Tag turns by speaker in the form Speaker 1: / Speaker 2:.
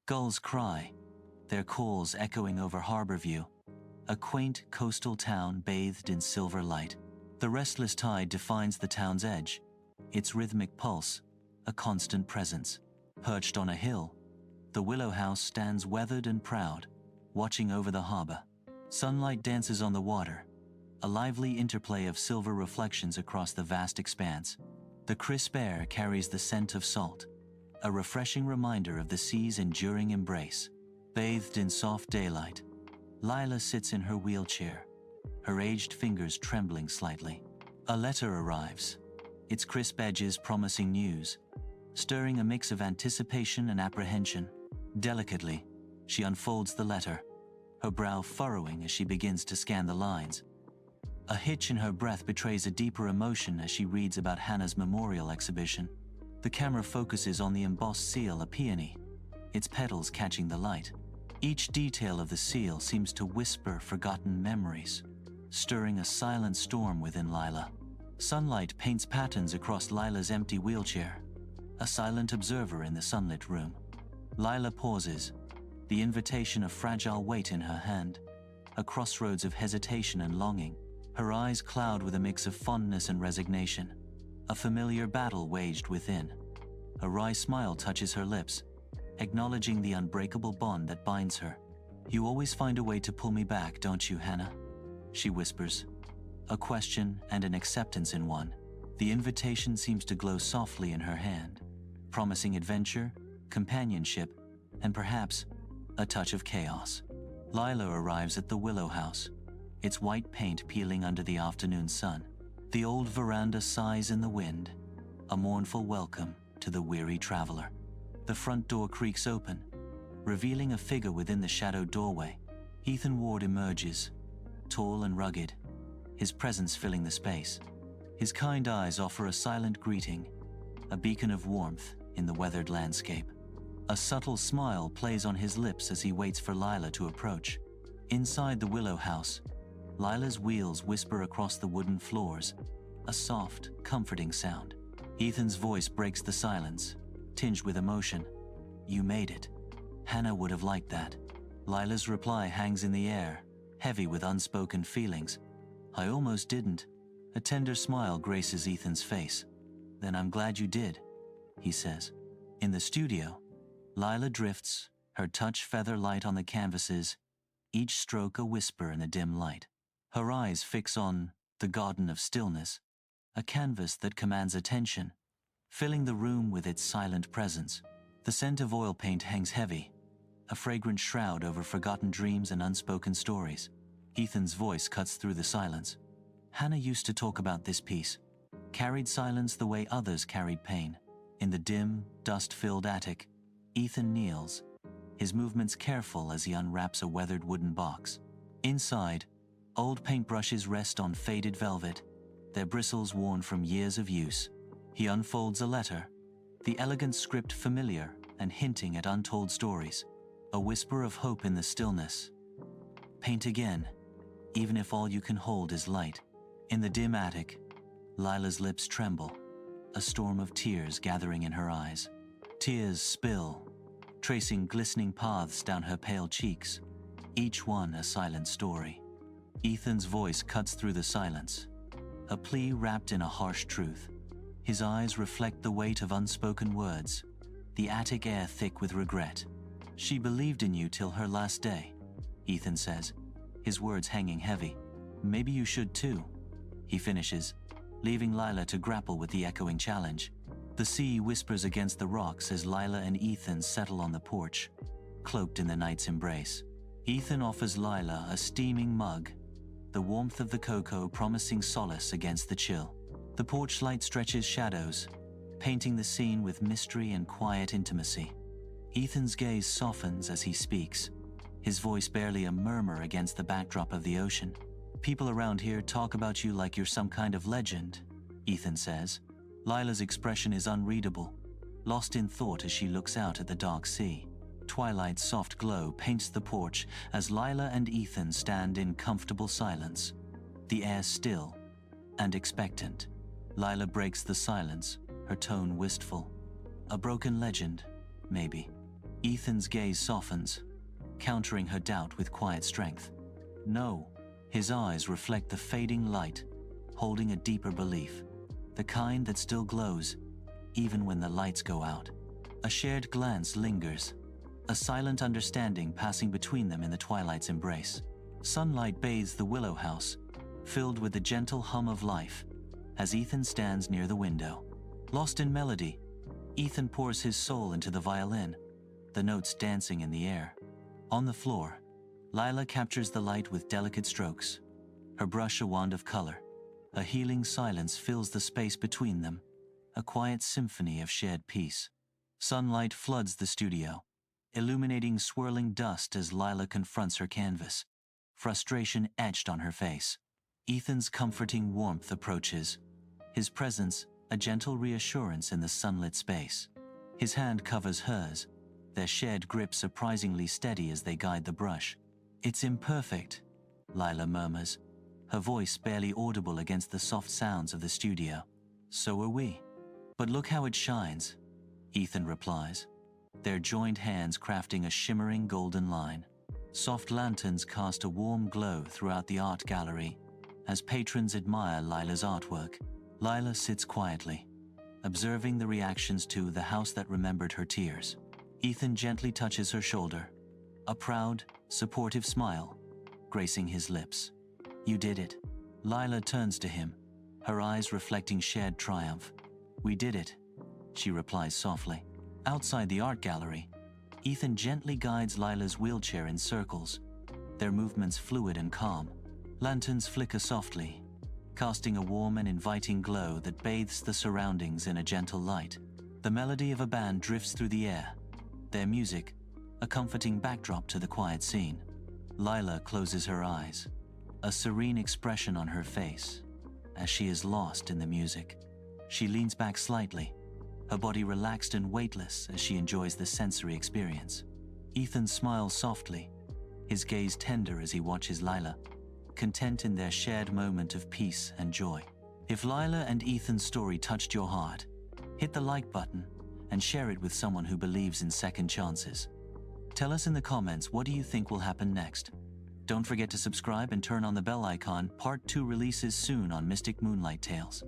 Speaker 1: Gulls cry, their calls echoing over Harborview, a quaint coastal town bathed in silver light. The restless tide defines the town's edge, its rhythmic pulse, a constant presence. Perched on a hill, the Willow House stands weathered and proud, watching over the harbor. Sunlight dances on the water, a lively interplay of silver reflections across the vast expanse. The crisp air carries the scent of salt, a refreshing reminder of the sea's enduring embrace. Bathed in soft daylight, Lila sits in her wheelchair, her aged fingers trembling slightly. A letter arrives, its crisp edges promising news, stirring a mix of anticipation and apprehension. Delicately, she unfolds the letter, her brow furrowing as she begins to scan the lines. A hitch in her breath betrays a deeper emotion as she reads about Hannah's memorial exhibition. The camera focuses on the embossed seal, a peony, its petals catching the light. Each detail of the seal seems to whisper forgotten memories, stirring a silent storm within Lila. Sunlight paints patterns across Lila's empty wheelchair, a silent observer in the sunlit room. Lila pauses, the invitation of fragile weight in her hand, a crossroads of hesitation and longing. Her eyes cloud with a mix of fondness and resignation, a familiar battle waged within. A wry smile touches her lips, acknowledging the unbreakable bond that binds her. "You always find a way to pull me back, don't you, Hannah?" she whispers, a question and an acceptance in one. The invitation seems to glow softly in her hand, promising adventure, companionship, and perhaps a touch of chaos. Lila arrives at the Willow House, its white paint peeling under the afternoon sun. The old veranda sighs in the wind, a mournful welcome to the weary traveler. The front door creaks open, revealing a figure within the shadowed doorway. Ethan Ward emerges, tall and rugged, his presence filling the space. His kind eyes offer a silent greeting, a beacon of warmth in the weathered landscape. A subtle smile plays on his lips as he waits for Lila to approach. Inside the Willow House, Lila's wheels whisper across the wooden floors, a soft, comforting sound. Ethan's voice breaks the silence, tinged with emotion. "You made it. Hannah would have liked that." Lila's reply hangs in the air, heavy with unspoken feelings. "I almost didn't." A tender smile graces Ethan's face. "Then I'm glad you did," he says. In the studio, Lila drifts, her touch feather light on the canvases, each stroke a whisper in the dim light. Her eyes fix on the Garden of Stillness, a canvas that commands attention, filling the room with its silent presence. The scent of oil paint hangs heavy, a fragrant shroud over forgotten dreams and unspoken stories. Ethan's voice cuts through the silence. "Hannah used to talk about this piece, carried silence the way others carried pain." In the dim, dust-filled attic, Ethan kneels, his movements careful as he unwraps a weathered wooden box. Inside, old paintbrushes rest on faded velvet, their bristles worn from years of use. He unfolds a letter, the elegant script familiar and hinting at untold stories. A whisper of hope in the stillness. "Paint again, even if all you can hold is light." In the dim attic, Lila's lips tremble, a storm of tears gathering in her eyes. Tears spill, tracing glistening paths down her pale cheeks, each one a silent story. Ethan's voice cuts through the silence, a plea wrapped in a harsh truth. His eyes reflect the weight of unspoken words, the attic air thick with regret. "She believed in you till her last day," Ethan says, his words hanging heavy. "Maybe you should too," he finishes, leaving Lila to grapple with the echoing challenge. The sea whispers against the rocks as Lila and Ethan settle on the porch, cloaked in the night's embrace. Ethan offers Lila a steaming mug, the warmth of the cocoa promising solace against the chill. The porch light stretches shadows, painting the scene with mystery and quiet intimacy. Ethan's gaze softens as he speaks, his voice barely a murmur against the backdrop of the ocean. "People around here talk about you like you're some kind of legend," Ethan says. Lila's expression is unreadable, lost in thought as she looks out at the dark sea. Twilight's soft glow paints the porch as Lila and Ethan stand in comfortable silence, the air still and expectant. Lila breaks the silence, her tone wistful. "A broken legend, maybe. Ethan's gaze softens, countering her doubt with quiet strength. No, his eyes reflect the fading light, holding a deeper belief, the kind that still glows, even when the lights go out. A shared glance lingers, a silent understanding passing between them in the twilight's embrace. Sunlight bathes the willow house, filled with the gentle hum of life, as Ethan stands near the window. Lost in melody, Ethan pours his soul into the violin, the notes dancing in the air. On the floor, Lila captures the light with delicate strokes, her brush a wand of color. A healing silence fills the space between them, a quiet symphony of shared peace. Sunlight floods the studio, illuminating swirling dust as Lila confronts her canvas, frustration etched on her face. Ethan's comforting warmth approaches, his presence a gentle reassurance in the sunlit space. His hand covers hers, their shared grip surprisingly steady as they guide the brush. "It's imperfect," Lila murmurs, her voice barely audible against the soft sounds of the studio. "So are we. But look how it shines," Ethan replies, their joined hands crafting a shimmering golden line. Soft lanterns cast a warm glow throughout the art gallery as patrons admire Lila's artwork. Lila sits quietly, observing the reactions to The House That Remembered Her Tears. Ethan gently touches her shoulder, a proud, supportive smile gracing his lips. "You did it." Lila turns to him, her eyes reflecting shared triumph. "We did it," she replies softly. Outside the art gallery, Ethan gently guides Lila's wheelchair in circles, their movements fluid and calm. Lanterns flicker softly, casting a warm and inviting glow that bathes the surroundings in a gentle light. The melody of a band drifts through the air, their music a comforting backdrop to the quiet scene. Lila closes her eyes, a serene expression on her face as she is lost in the music. She leans back slightly, her body relaxed and weightless as she enjoys the sensory experience. Ethan smiles softly, his gaze tender as he watches Lila, content in their shared moment of peace and joy. If Lila and Ethan's story touched your heart, hit the like button and share it with someone who believes in second chances. Tell us in the comments, what do you think will happen next? Don't forget to subscribe and turn on the bell icon. Part 2 releases soon on Mystic Moonlight Tales.